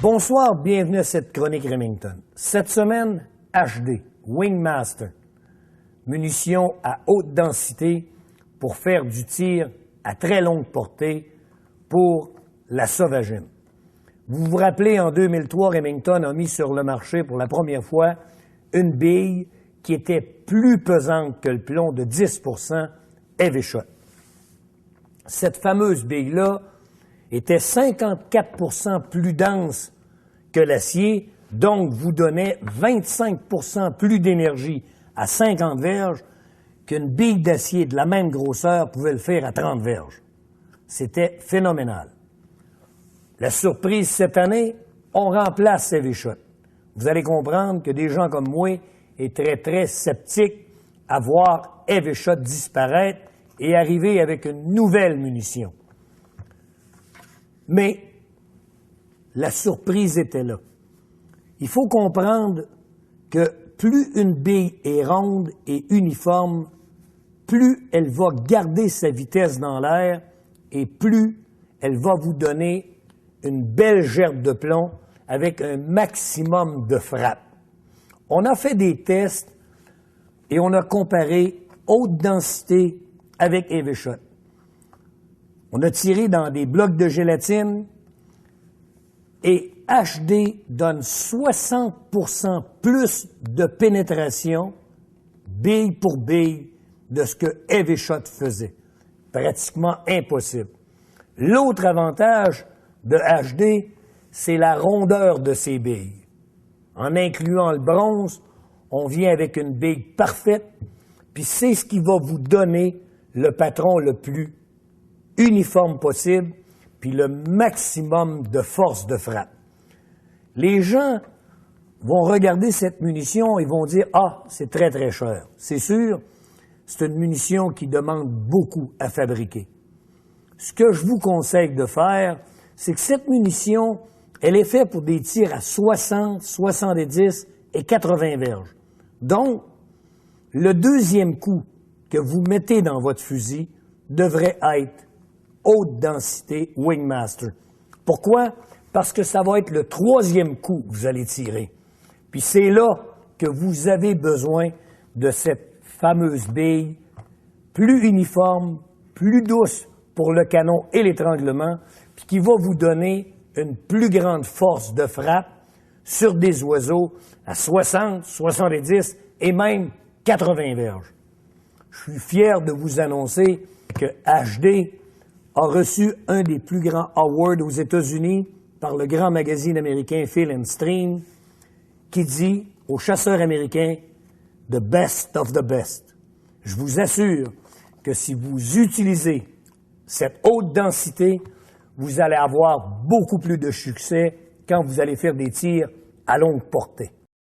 Bonsoir, bienvenue à cette chronique Remington. Cette semaine, HD, Wingmaster, munitions à haute densité pour faire du tir à très longue portée pour la sauvagine. Vous vous rappelez, en 2003, Remington a mis sur le marché pour la première fois une bille qui était plus pesante que le plomb de 10 % Hevi-Shot. Cette fameuse bille-là était 54 % plus dense que l'acier, donc vous donnait 25 % plus d'énergie à 50 verges qu'une bille d'acier de la même grosseur pouvait le faire à 30 verges. C'était phénoménal. La surprise cette année, on remplace Hevi-Shot. Vous allez comprendre que des gens comme moi étaient très sceptiques à voir Hevi-Shot disparaître et arriver avec une nouvelle munition. Mais la surprise était là. Il faut comprendre que plus une bille est ronde et uniforme, plus elle va garder sa vitesse dans l'air et plus elle va vous donner une belle gerbe de plomb avec un maximum de frappe. On a fait des tests et on a comparé haute densité avec Hevi-Shot. On a tiré dans des blocs de gélatine et HD donne 60 % plus de pénétration, bille pour bille, de ce que Hevi-Shot faisait. Pratiquement impossible. L'autre avantage de HD, c'est la rondeur de ses billes. En incluant le bronze, on vient avec une bille parfaite, puis c'est ce qui va vous donner le patron le plus uniforme possible, puis le maximum de force de frappe. Les gens vont regarder cette munition et vont dire « Ah, c'est très, très cher. » C'est sûr, c'est une munition qui demande beaucoup à fabriquer. Ce que je vous conseille de faire, c'est que cette munition, elle est faite pour des tirs à 60, 70 et 80 verges. Donc, le deuxième coup que vous mettez dans votre fusil devrait être haute densité Wingmaster. Pourquoi? Parce que ça va être le troisième coup que vous allez tirer. Puis c'est là que vous avez besoin de cette fameuse bille plus uniforme, plus douce pour le canon et l'étranglement, puis qui va vous donner une plus grande force de frappe sur des oiseaux à 60, 70 et même 80 verges. Je suis fier de vous annoncer que HD a reçu un des plus grands awards aux États-Unis par le grand magazine américain Field & Stream, qui dit aux chasseurs américains « The best of the best ». Je vous assure que si vous utilisez cette haute densité, vous allez avoir beaucoup plus de succès quand vous allez faire des tirs à longue portée.